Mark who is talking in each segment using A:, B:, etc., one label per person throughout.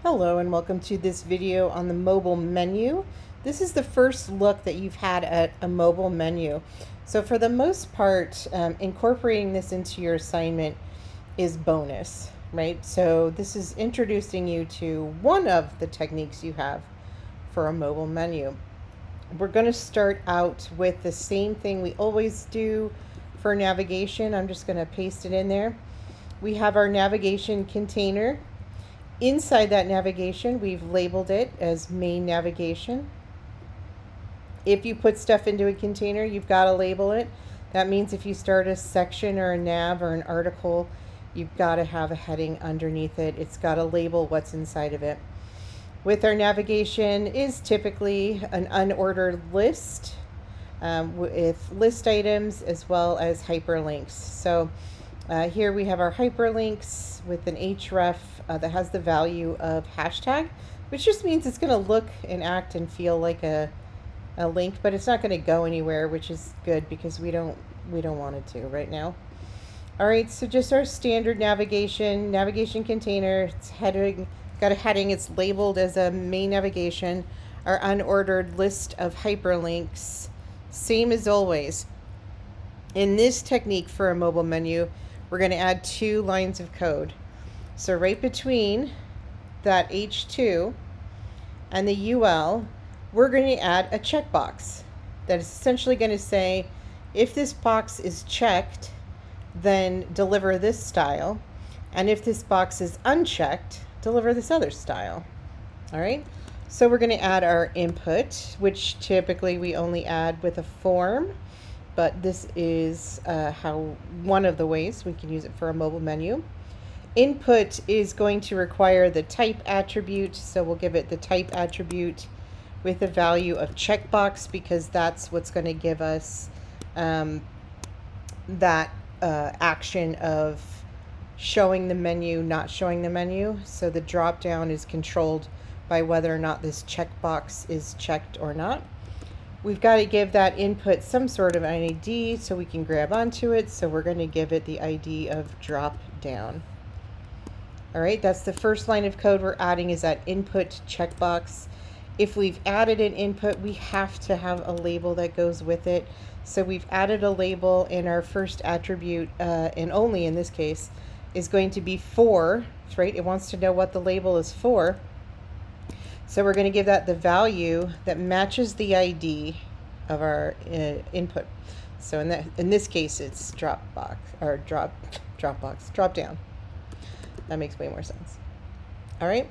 A: Hello and welcome to this video on the mobile menu. This is the first look that you've had at a mobile menu. So for the most part, incorporating this into your assignment is bonus, right? So this is introducing you to one of the techniques you have for a mobile menu. We're going to start out with the same thing we always do for navigation. I'm just going to paste it in there. We have our navigation container. Inside that navigation, we've labeled it as main navigation. If you put stuff into a container, you've got to label it. That means if you start a section or a nav or an article, you've got to have a heading underneath it. It's got to label what's inside of it. With our navigation is typically an unordered list with list items as well as hyperlinks. So here we have our hyperlinks with an href that has the value of hashtag, which just means it's going to look and act and feel like a link, but it's not going to go anywhere, which is good because we don't want it to right now. All right, so just our standard navigation container. It's heading, got a heading. It's labeled as a main navigation. Our unordered list of hyperlinks, same as always. In this technique for a mobile menu, we're going to add 2 lines of code. So right between that H2 and the UL, we're going to add a checkbox that is essentially going to say, if this box is checked, then deliver this style. And if this box is unchecked, deliver this other style. All right. So we're going to add our input, which typically we only add with a form, but this is how one of the ways we can use it for a mobile menu. Input is going to require the type attribute, so we'll give it the type attribute with the value of checkbox because that's what's going to give us that action of showing the menu, not showing the menu. So the drop down is controlled by whether or not this checkbox is checked or not. We've got to give that input some sort of ID so we can grab onto it. So we're going to give it the ID of drop down. All right, that's the first line of code we're adding is that input checkbox. If we've added an input, we have to have a label that goes with it. So we've added a label, and our first attribute, and only in this case, is going to be for, right? It wants to know what the label is for. So we're going to give that the value that matches the ID of our input. So in this case, it's drop down. That makes way more sense. All right.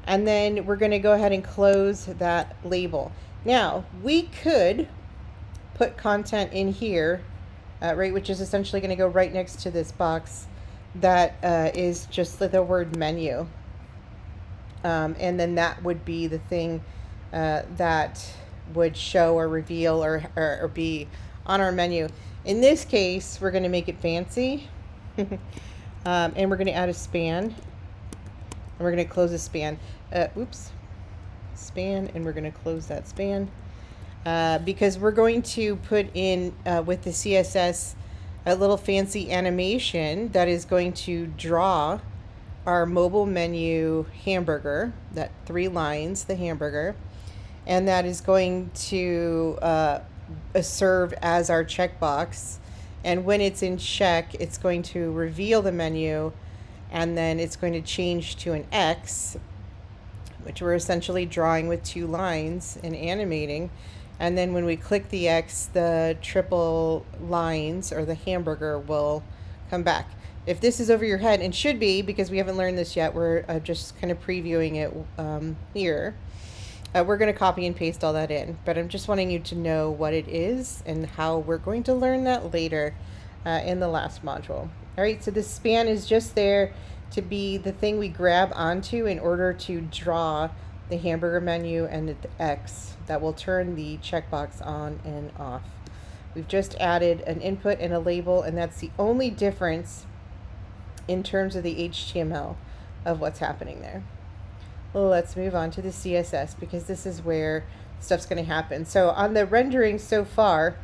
A: And then we're going to go ahead and close that label. Now, we could put content in here, right, which is essentially going to go right next to this box that is just the word menu. And then that would be the thing that would show or reveal or be on our menu. In this case, we're going to make it fancy. And we're going to add a span. And we're going to close a span. Span, and we're going to close that span. Because we're going to put in, with the CSS, a little fancy animation that is going to draw our mobile menu hamburger, that 3 lines, the hamburger, and that is going to serve as our checkbox. And when it's in check, it's going to reveal the menu, and then it's going to change to an X, which we're essentially drawing with 2 lines and animating. And then when we click the X, the triple lines or the hamburger will come back. If this is over your head, and should be because we haven't learned this yet, we're just kind of previewing it here. We're going to copy and paste all that in, but I'm just wanting you to know what it is and how we're going to learn that later in the last module. All right, so the span is just there to be the thing we grab onto in order to draw the hamburger menu and the X that will turn the checkbox on and off. We've just added an input and a label, and that's the only difference in terms of the HTML of what's happening there. Let's move on to the CSS because this is where stuff's going to happen. So on the rendering so far,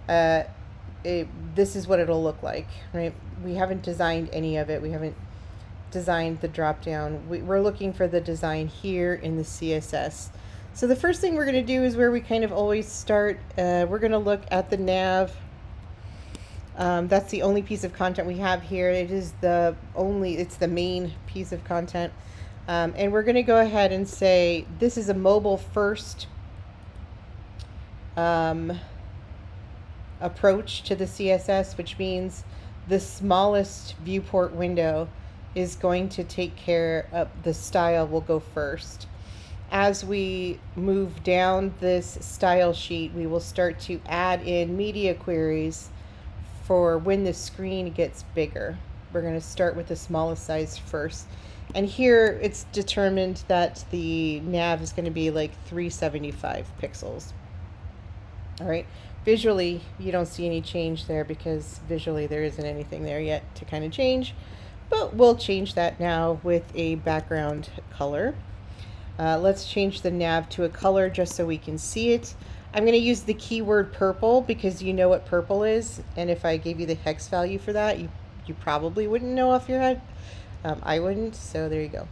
A: this is what it'll look like, right? We haven't designed any of it. We haven't designed the drop down. We're looking for the design here in the CSS. So the first thing we're going to do is where we kind of always start. We're going to look at the nav. That's the only piece of content we have here. It's the main piece of content. And we're going to go ahead and say this is a mobile first approach to the CSS, which means the smallest viewport window is going to take care of the style will go first. As we move down this style sheet, we will start to add in media queries for when the screen gets bigger. We're going to start with the smallest size first. And here it's determined that the nav is going to be like 375 pixels. All right. Visually, you don't see any change there because visually there isn't anything there yet to kind of change. But we'll change that now with a background color. Let's change the nav to a color just so we can see it. I'm going to use the keyword purple because you know what purple is. And if I gave you the hex value for that, you probably wouldn't know off your head. I wouldn't, so there you go.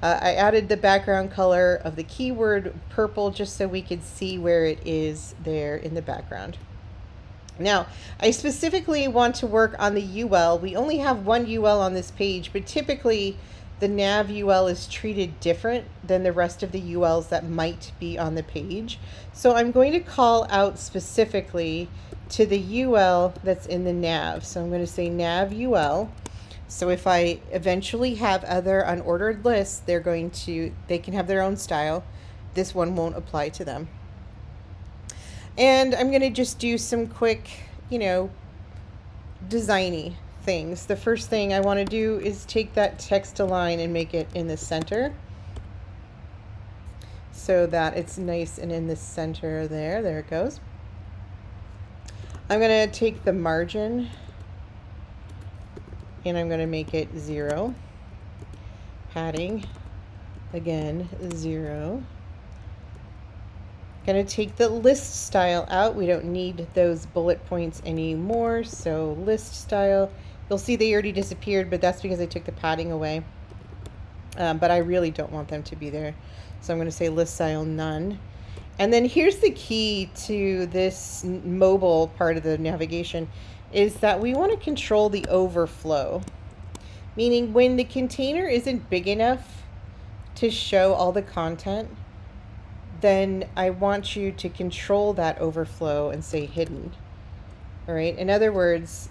A: I added the background color of the keyword purple just so we could see where it is there in the background. Now, I specifically want to work on the UL. We only have one UL on this page, but typically the nav UL is treated different than the rest of the ULs that might be on the page. So I'm going to call out specifically to the UL that's in the nav. So I'm going to say nav UL. So if I eventually have other unordered lists, they can have their own style. This one won't apply to them. And I'm going to just do some quick, designy things. The first thing I want to do is take that text align and make it in the center so that it's nice and in the center there. There it goes. I'm going to take the margin and I'm going to make it 0. Padding, again, 0. Going to take the list style out. We don't need those bullet points anymore. So list style, you'll see they already disappeared, but that's because I took the padding away. But I really don't want them to be there. So I'm going to say list style none. And then here's the key to this mobile part of the navigation is that we want to control the overflow. Meaning when the container isn't big enough to show all the content, then I want you to control that overflow and say hidden. All right. In other words,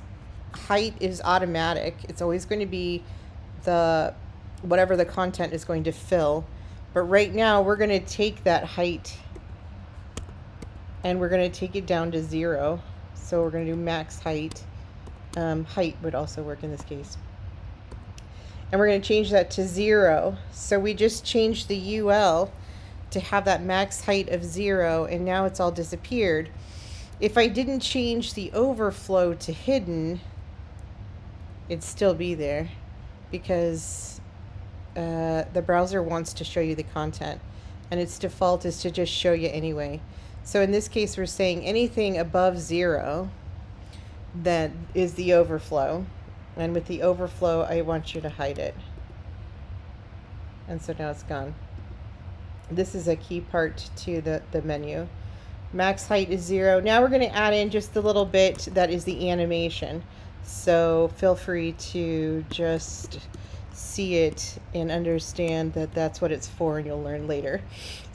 A: height is automatic. It's always going to be whatever the content is going to fill. But right now we're going to take that height and we're going to take it down to 0. So we're going to do max height. Height would also work in this case. And we're going to change that to 0. So we just changed the UL to have that max height of 0, and now it's all disappeared. If I didn't change the overflow to hidden, it'd still be there because the browser wants to show you the content, and its default is to just show you anyway. So in this case, we're saying anything above 0 that is the overflow. And with the overflow, I want you to hide it. And so now it's gone. This is a key part to the menu. Max height is 0. Now we're going to add in just a little bit that is the animation. So feel free to just see it and understand that that's what it's for, and you'll learn later.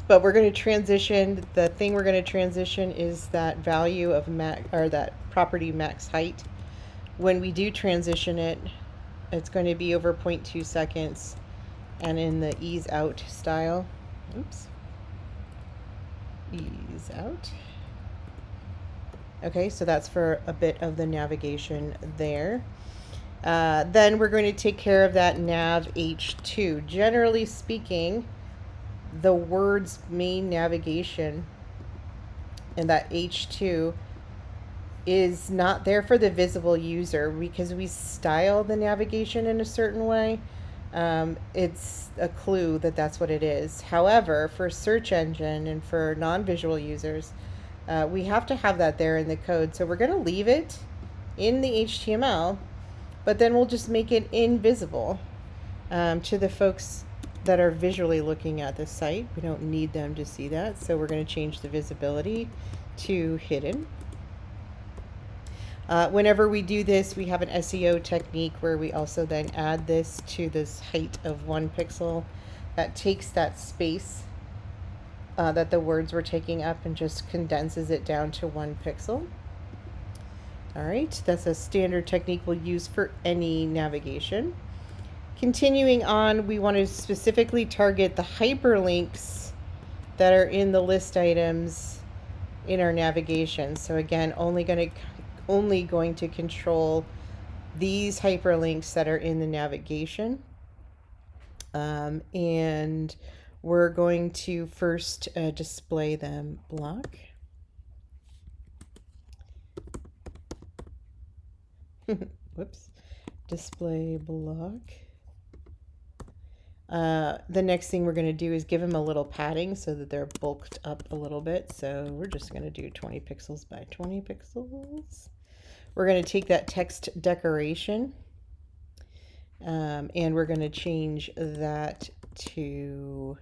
A: But we're going to transition. The thing we're going to transition is that value of that property max height. When we do transition it, it's going to be over 0.2 seconds and in the ease out style. Oops. Ease out. Okay, so that's for a bit of the navigation there. Then we're going to take care of that nav H2. Generally speaking, the word's main navigation and that H2 is not there for the visible user because we style the navigation in a certain way. It's a clue that that's what it is. However, for search engine and for non-visual users, we have to have that there in the code. So we're going to leave it in the HTML, but then we'll just make it invisible. To the folks that are visually looking at the site, we don't need them to see that, so we're going to change the visibility to hidden. Whenever we do this, we have an SEO technique where we also then add this to this height of 1 pixel. That takes that space that the words were taking up and just condenses it down to 1 pixel. All right, that's a standard technique we'll use for any navigation. Continuing on, we want to specifically target the hyperlinks that are in the list items in our navigation. So again, only going to control these hyperlinks that are in the navigation. And we're going to first display them block. Whoops. Display block. The next thing we're going to do is give them a little padding so that they're bulked up a little bit. So we're just going to do 20 pixels by 20 pixels. We're going to take that text decoration and we're going to change that to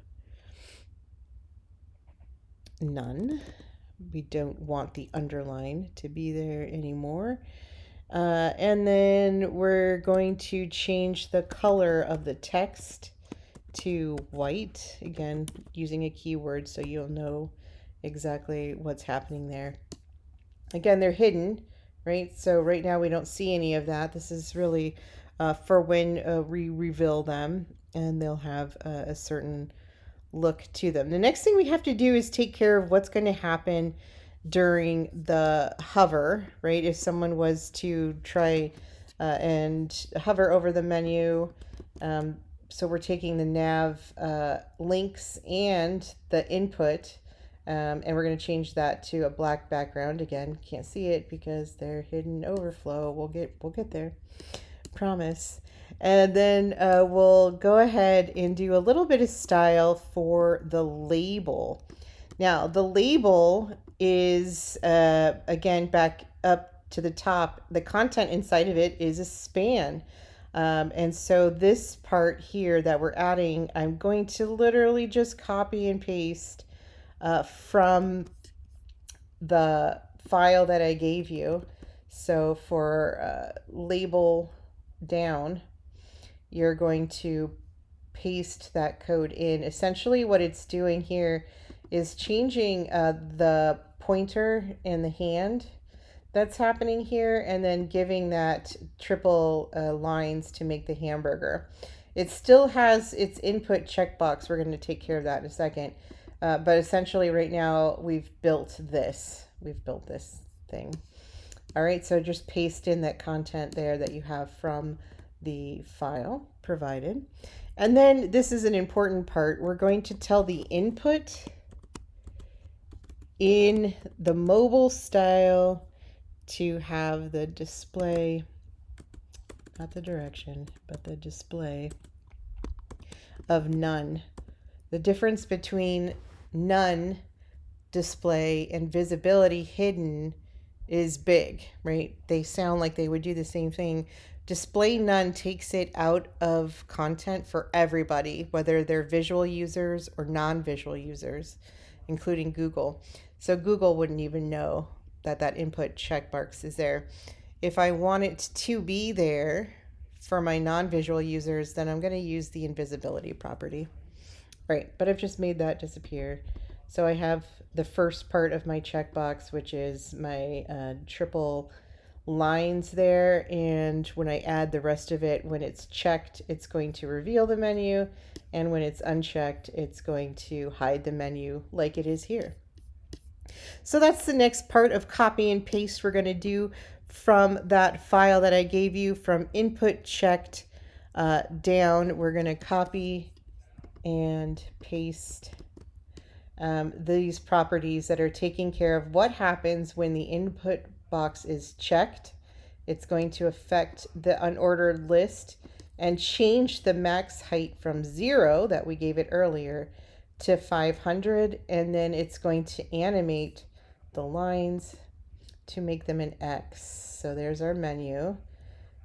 A: none. We don't want the underline to be there anymore. And then we're going to change the color of the text to white, again using a keyword so you'll know exactly what's happening there. Again, they're hidden, right? So right now we don't see any of that. This is really for when we reveal them, and they'll have a certain look to them. The next thing we have to do is take care of what's going to happen during the hover, right? If someone was to try and hover over the menu, so we're taking the nav links and the input, and we're going to change that to a black background. Again, can't see it because they're hidden overflow. We'll get there, promise. And then we'll go ahead and do a little bit of style for the label. Now the label is again back up to the top. The content inside of it is a span. And so this part here that we're adding, I'm going to literally just copy and paste from the file that I gave you. So for label down, you're going to paste that code in. Essentially what it's doing here is changing the pointer and the hand that's happening here, and then giving that triple lines to make the hamburger. It still has its input checkbox. We're going to take care of that in a second. But essentially right now we've built this. We've built this thing. All right, so just paste in that content there that you have from the file provided. And then this is an important part. We're going to tell the input in the mobile style to have the display, not the direction, but the display of none. The difference between none display and visibility hidden is big, right? They sound like they would do the same thing. Display none takes it out of content for everybody, whether they're visual users or non-visual users, including Google. So Google wouldn't even know that that input checkbox is there. If I want it to be there for my non-visual users, then I'm going to use the invisibility property. Right, but I've just made that disappear. So I have the first part of my checkbox, which is my triple lines there, and when I add the rest of it, when it's checked, it's going to reveal the menu, and when it's unchecked, it's going to hide the menu like it is here. So that's the next part of copy and paste we're going to do from that file that I gave you from input checked down. We're going to copy and paste these properties that are taking care of what happens when the input box is checked. It's going to affect the unordered list and change the max height from 0 that we gave it earlier to 500, and then it's going to animate the lines to make them an X. So there's our menu.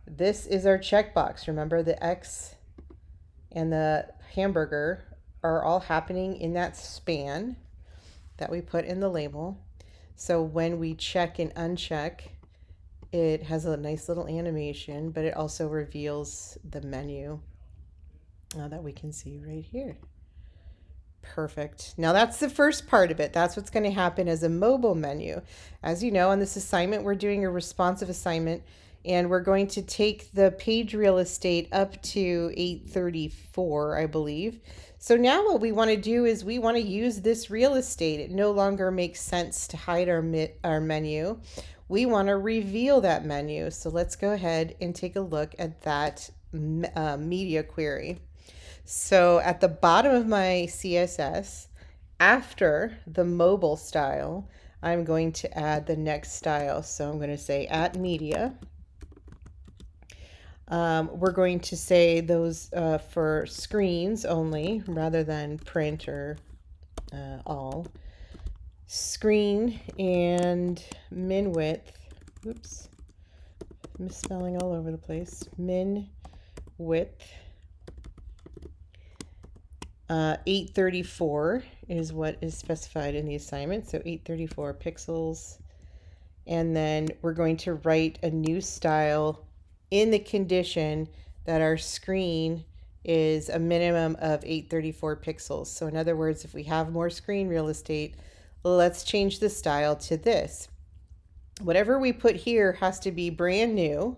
A: This is our checkbox. Remember, the X and the hamburger are all happening in that span that we put in the label. So when we check and uncheck, it has a nice little animation, but it also reveals the menu that we can see right here. Perfect. Now that's the first part of it. That's what's going to happen as a mobile menu. As you know, on this assignment, we're doing a responsive assignment, and we're going to take the page real estate up to 834, I believe. So now what we want to do is we want to use this real estate. It no longer makes sense to hide our menu. We want to reveal that menu. So let's go ahead and take a look at that media query. So at the bottom of my CSS, after the mobile style, I'm going to add the next style. So I'm going to say at media. We're going to say those for screens only rather than print or all. Screen and min width. Oops, misspelling all over the place. Min width. 834 is what is specified in the assignment. So 834 pixels. And then we're going to write a new style in the condition that our screen is a minimum of 834 pixels. So in other words, if we have more screen real estate, let's change the style to this. Whatever we put here has to be brand new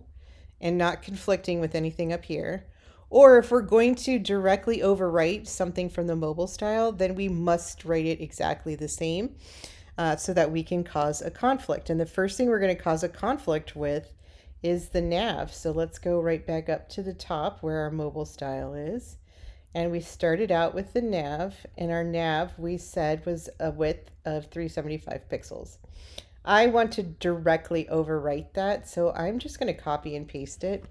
A: and not conflicting with anything up here. Or if we're going to directly overwrite something from the mobile style, then we must write it exactly the same so that we can cause a conflict. And the first thing we're going to cause a conflict with is the nav. So let's go right back up to the top where our mobile style is. And we started out with the nav, and our nav we said was a width of 375 pixels. I want to directly overwrite that, so I'm just going to copy and paste it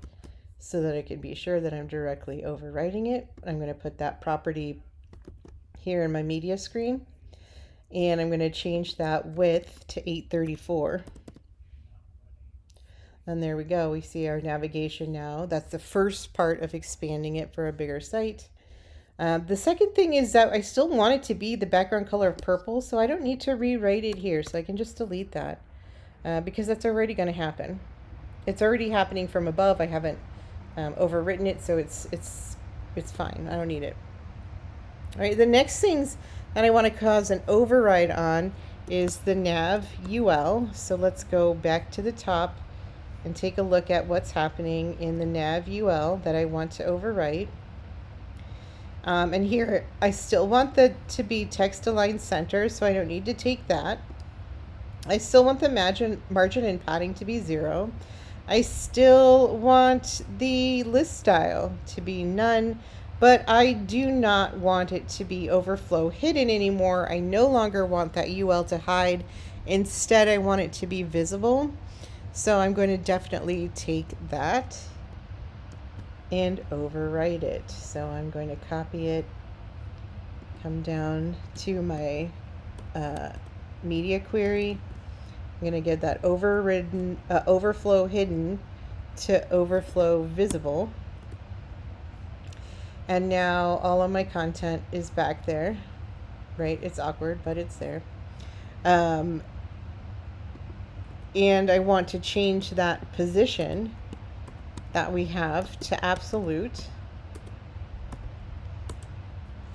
A: so that I can be sure that I'm directly overwriting it. I'm going to put that property here in my media screen, and I'm going to change that width to 834. And there we go. We see our navigation now. That's the first part of expanding it for a bigger site. The second thing is that I still want it to be the background color of purple, so I don't need to rewrite it here. So I can just delete that because that's already going to happen. It's already happening from above. I haven't overwritten it, so it's fine. I don't need it. All right, the next things that I want to cause an override on is the nav UL. So let's go back to the top and take a look at what's happening in the nav UL that I want to overwrite. And here I still want to be text align center, so I don't need to take that. I still want the margin and padding to be 0. I still want the list style to be none, but I do not want it to be overflow hidden anymore. I no longer want that UL to hide. Instead, I want it to be visible. So I'm going to definitely take that and overwrite it. So I'm going to copy it, come down to my media query. I'm going to get that overflow hidden to overflow visible. And now all of my content is back there, right? It's awkward, but it's there. And I want to change that position that we have to absolute.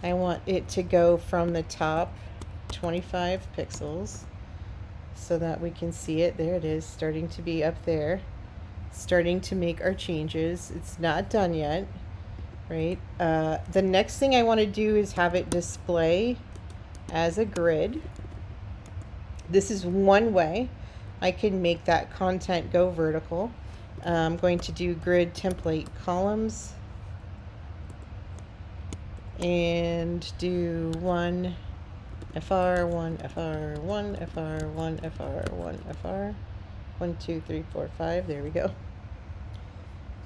A: I want it to go from the top 25 pixels so that we can see it. There it is, starting to be up there, starting to make our changes. It's not done yet, right? The next thing I want to do is have it display as a grid. This is one way I can make that content go vertical. I'm going to do grid template columns and do 1 FR, 1 FR, 1 FR, 1 FR, 1 FR, 1, 2, 3, 4, 5. There we go.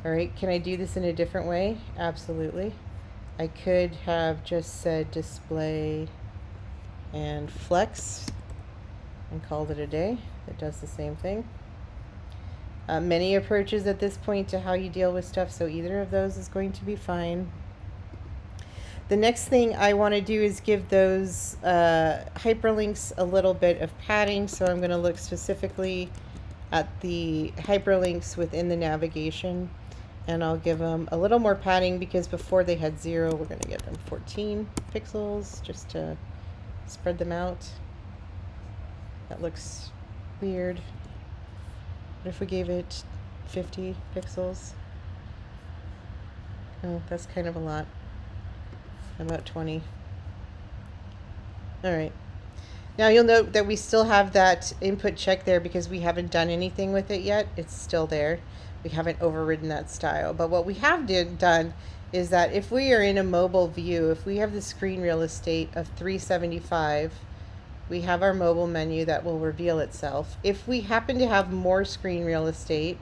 A: All right, can I do this in a different way? Absolutely. I could have just said display and flex and called it a day. It does the same thing. Many approaches at this point to how you deal with stuff, so either of those is going to be fine. The next thing I want to do is give those hyperlinks a little bit of padding. So I'm going to look specifically at the hyperlinks within the navigation, and I'll give them a little more padding because before they had 0. We're going to give them 14 pixels just to spread them out. That looks weird. What if we gave it 50 pixels? Oh, that's kind of a lot. About 20. All right. Now you'll note that we still have that input check there because we haven't done anything with it yet. It's still there. We haven't overridden that style. But what we have done is that if we are in a mobile view, if we have the screen real estate of 375, we have our mobile menu that will reveal itself. If we happen to have more screen real estate,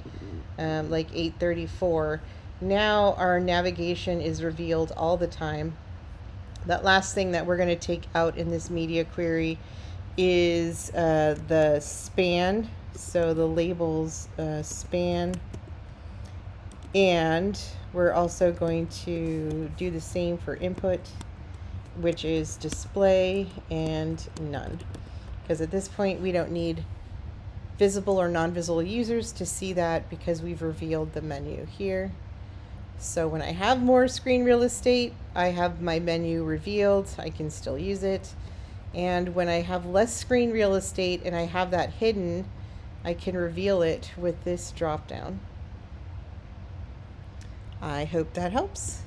A: like 834, now our navigation is revealed all the time. That last thing that we're going to take out in this media query is the span. So the labels span. And we're also going to do the same for input, which is display and none. Because at this point we don't need visible or non-visible users to see that because we've revealed the menu here. So when I have more screen real estate, I have my menu revealed. I can still use it. And when I have less screen real estate and I have that hidden, I can reveal it with this drop down. I hope that helps.